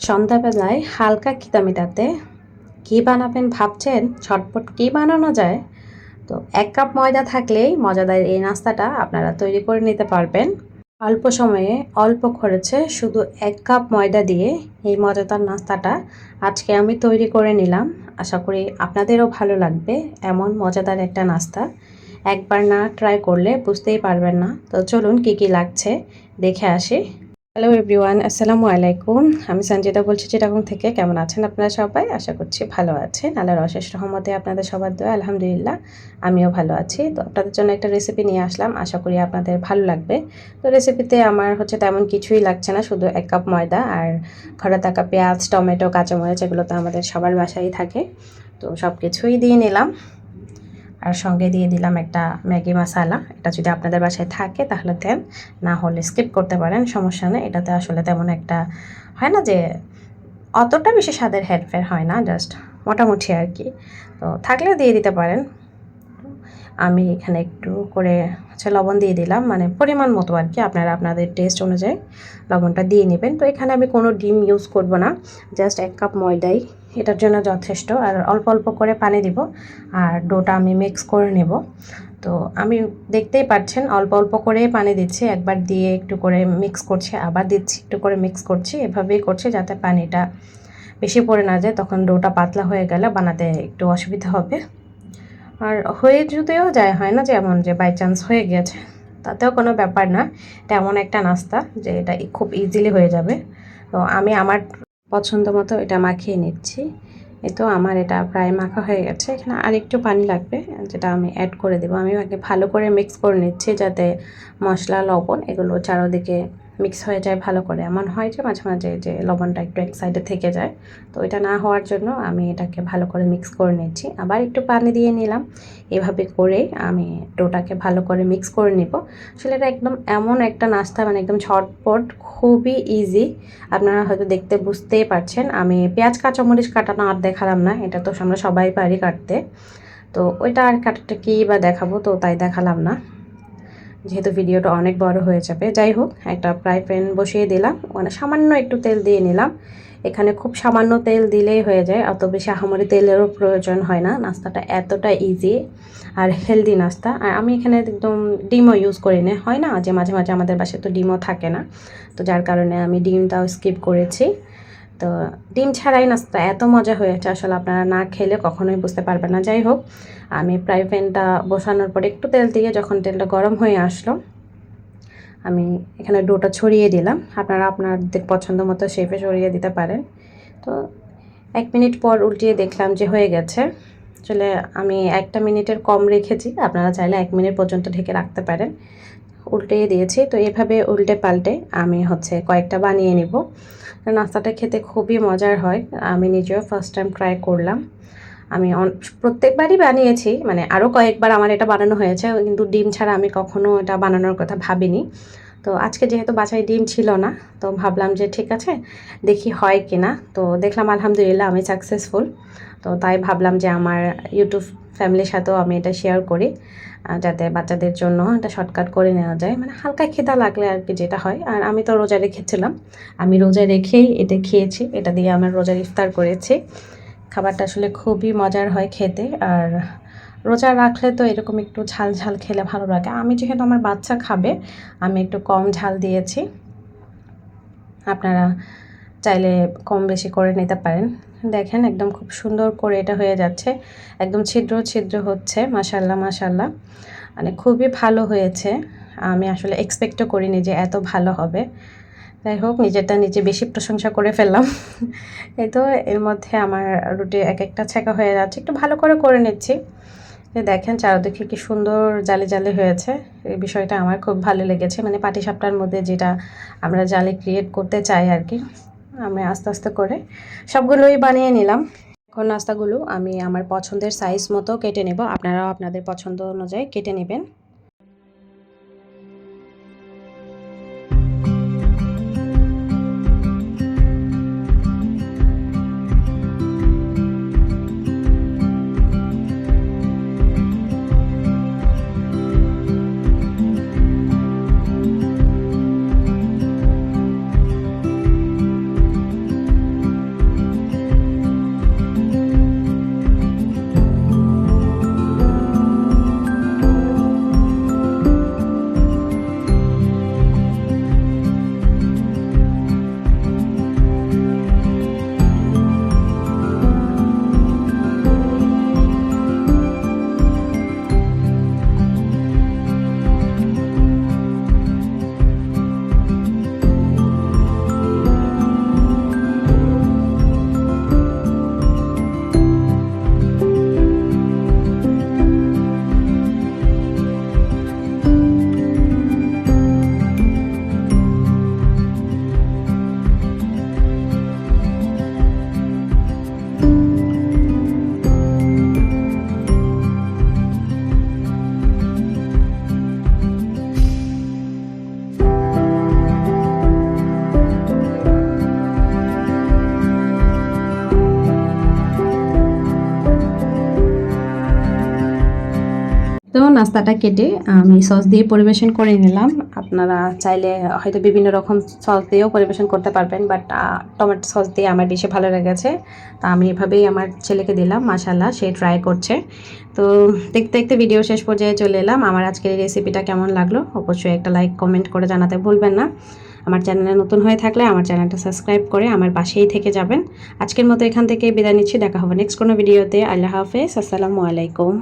সন্ধ্যাবেলায় হালকা খিদা মেটাতে কী বানাবেন ভাবছেন? ঝটপট কী বানানো যায়? তো ১ কাপ ময়দা থাকলেই মজাদার এই নাস্তাটা আপনারা তৈরি করে নিতে পারবেন। অল্প সময়ে অল্প খরচে শুধু ১ কাপ ময়দা দিয়ে এই মজাদার নাস্তাটা আজকে আমি তৈরি করে নিলাম। আশা করি আপনাদেরও ভালো লাগবে এমন মজাদার একটা নাস্তা। একবার না ট্রাই করলে বুঝতেই পারবেন না। তো চলুন কী কী লাগছে দেখে আসি। হ্যালো এভরিওয়ান, আসসালামু আলাইকুম। আমি সঞ্জিতা বলছি চিটাগং থেকে। কেমন আছেন আপনারা সবাই? আশা করছি ভালো আছেন। আল্লাহর অশেষ রহমতে আপনাদের সবার দোয়া আলহামদুলিল্লাহ আমিও ভালো আছি। তো আপনাদের জন্য একটা রেসিপি নিয়ে আসলাম, আশা করি আপনাদের ভালো লাগবে। তো রেসিপিতে আমার তেমন কিছুই লাগছে না, শুধু 1 কাপ ময়দা আর ঘরে থাকা পেঁয়াজ, টমেটো, কাঁচামরিচ, এগুলো তো আমাদের সবার বাসায় থাকে। তো সব কিছুই দিয়ে নিলাম আর সঙ্গে দিয়ে দিলাম একটা ম্যাগি মশালা। এটা যদি আপনাদের বাসায় থাকে তাহলে দেন, না হলে স্কিপ করতে পারেন, সমস্যা নেই। এটাতে আসলে তেমন একটা হয় না যে অতটা বেশি স্বাদের হেরফের হয় না, জাস্ট মোটামুটি আর কি। তো থাকলেও দিয়ে দিতে পারেন। আমি এখানে একটু করে লবণ দিয়ে দিলাম, মানে পরিমাণ মতো আর কি, আপনারা আপনাদের টেস্ট অনুযায়ী লবণটা দিয়ে নেবেন। তো এখানে আমি কোনো ডিম ইউজ করব না, জাস্ট 1 কাপ ময়দাই এটার জন্য যথেষ্ট। আর অল্প অল্প করে পানি দিব আর ডোটা আমি মিক্স করে নেব। তো আমি দেখতেই পাচ্ছেন অল্প অল্প করে পানি দিচ্ছি, একবার দিয়ে একটু করে মিক্স করছি, আবার দিচ্ছি, একটু করে মিক্স করছি, এভাবেই করছি যাতে পানিটা বেশি পড়ে না যায়, তখন ডোটা পাতলা হয়ে গেলে বানাতে একটু অসুবিধা হবে। আর হয়ে যদিও যায়, হয় না যেমন যে বাই চান্স হয়ে গেছে, তাতেও কোনো ব্যাপার না। এটা এমন একটা নাস্তা যে এটা খুব ইজিলি হয়ে যাবে। তো আমি আমার পছন্দ মতো এটা মাখিয়ে নিচ্ছি। এই তো আমার এটা প্রায় মাখা হয়ে গেছে। এখানে আর একটু পানি লাগবে, যেটা আমি অ্যাড করে দেবো। আমি আগে ভালো করে মিক্স করে নিচ্ছি যাতে মশলা, লবণ এগুলো চারোদিকে মিক্স হয়ে যায় ভালো করে। এমন হয় যে মাঝে মাঝে যে লবণটা একটু এক সাইডে থেকে যায়, তো এটা না হওয়ার জন্য আমি এটাকে ভালো করে মিক্স করে নিচ্ছি। আবার একটু পানি দিয়ে নিলাম। এভাবে করে আমি ডোটাকে ভালো করে মিক্স করে নিব। আসলে এটা একদম এমন একটা নাস্তা, মানে একদম ঝটপট, খুবই ইজি। আপনারা হয়তো দেখতে বুঝতেই পারছেন। আমি পেঁয়াজ কাঁচামরিচ কাটানো আর দেখালাম না, এটা তো আমরা সবাই পারি কাটতে। তো ওইটা আর কাটাটা কী বা দেখাবো, তো তাই দেখালাম না, যেহেতু ভিডিওটা অনেক বড় হয়ে যাবে। যাই হোক, একটা ফ্রাই প্যান বসিয়ে দিলাম, মানে সামান্য একটু তেল দিয়ে নিলাম। এখানে খুব সামান্য তেল দিলেই হয়ে যায়, অত বেশি আহামরি তেলেরও প্রয়োজন হয় না। নাস্তাটা এতটা ইজি আর হেলদি নাস্তা। আর আমি এখানে একদম ডিমও ইউজ করি না, হয় না যে মাঝে মাঝে আমাদের বাসায় তো ডিমও থাকে না, তো যার কারণে আমি ডিমটাও স্কিপ করেছি। তো ডিম ছাড়াই নাস্তা এত মজা হয়েছে, আসলে আপনারা না খেলে কখনোই বুঝতে পারবেন না। যাই হোক, আমি ফ্রাই প্যানটা বসানোর পরে একটু তেল দিয়ে যখন তেলটা গরম হয়ে আসলো, আমি এখানে ডোটা ছড়িয়ে দিলাম। আপনারা আপনাদের পছন্দ মতো শেপে ছড়িয়ে দিতে পারেন। তো 1 মিনিট পর উল্টিয়ে দেখলাম যে হয়ে গেছে। আসলে আমি 1টা মিনিটের কম রেখেছি, আপনারা চাইলে 1 মিনিট পর্যন্ত ঢেকে রাখতে পারেন। উল্টিয়ে দিয়েছি। তো এভাবে উল্টে পাল্টে আমি কয়েকটা বানিয়ে নিব। নাস্তাটা খেতে খুবই মজার হয়। আমি নিজেও ফার্স্ট টাইম ট্রাই করলাম। আমি প্রত্যেকবারই বানিয়েছি, মানে আরও কয়েকবার আমার এটা বানানো হয়েছে, কিন্তু ডিম ছাড়া আমি কখনো এটা বানানোর কথা ভাবিনি। তো আজকে যেহেতু বাসায় ডিম ছিল না, তো ভাবলাম যে ঠিক আছে, দেখি হয় কি না। তো দেখলাম আলহামদুলিল্লাহ আমি সাকসেসফুল। তো তাই ভাবলাম যে আমার ইউটিউব ফ্যামিলির সাথেও আমি এটা শেয়ার করি, যাতে বাচ্চাদের জন্য এটা শর্টকাট করে নেওয়া যায়, মানে হালকা খিদা লাগলে আর কি যেটা হয়। আর আমি তো রোজা রেখেছিলাম, আমি রোজা রেখেই এটা খেয়েছি, এটা দিয়ে আমার রোজার ইফতার করেছি। খাবারটা আসলে খুবই মজার হয় খেতে। আর রোজা রাখলে তো এরকম একটু ঝাল ঝাল খেলে ভালো লাগে। আমি যেহেতু আমার বাচ্চা খাবে, আমি একটু কম ঝাল দিয়েছি। আপনারা চাইলে কম বেশি করে নিতে পারেন। দেখেন একদম খুব সুন্দর করে এটা হয়ে যাচ্ছে, একদম ছিদ্র ছিদ্র হচ্ছে। মাশাল্লাহ মাশাল্লাহ, মানে খুবই ভালো হয়েছে। আমি আসলে এক্সপেক্টও করিনি যে এত ভালো হবে। যাই হোক, নিজেরটা নিজে বেশি প্রশংসা করে ফেললাম। এই তো এর মধ্যে আমার রুটি এক একটা ছেঁকা হয়ে যাচ্ছে, একটু ভালো করে নিচ্ছি। দেখেন চারদিকে কি সুন্দর জালি জালি হয়েছে। এই বিষয়টা আমার খুব ভালো লেগেছে, মানে পাটিসাপটার মধ্যে যেটা আমরা জালি ক্রিয়েট করতে চাই আর কি। আমি আস্তে আস্তে করে সবগুলোই বানিয়ে নিলাম। এখন নাস্তাগুলো আমি আমার পছন্দের সাইজ মতো কেটে নেব, আপনারাও আপনাদের পছন্দ অনুযায়ী কেটে নেবেন। নাস্তাটা কেটে আমি সস দিয়ে পরিবেশন করে নিলাম। আপনারা চাইলে হয়তো বিভিন্ন রকম সস দিয়েও পরিবেশন করতে পারবেন, বাট টমেটো সস দিয়ে আমার বেশি ভালো লেগেছে। তা আমি এভাবেই আমার ছেলেকে দিলাম, মাশাআল্লাহ সে ট্রাই করছে। তো দেখতে দেখতে ভিডিও শেষ পর্যায়ে চলে এলাম। আমার আজকের এই রেসিপিটা কেমন লাগলো অবশ্যই একটা লাইক কমেন্ট করে জানাতে ভুলবেন না। আমার চ্যানেলে নতুন হয়ে থাকলে আমার চ্যানেলটা সাবস্ক্রাইব করে আমার পাশেই থেকে যাবেন। আজকের মতো এখান থেকে বিদায় নিচ্ছি, দেখা হবে নেক্সট কোনো ভিডিওতে। আল্লাহ হাফেজ, আসসালামু আলাইকুম।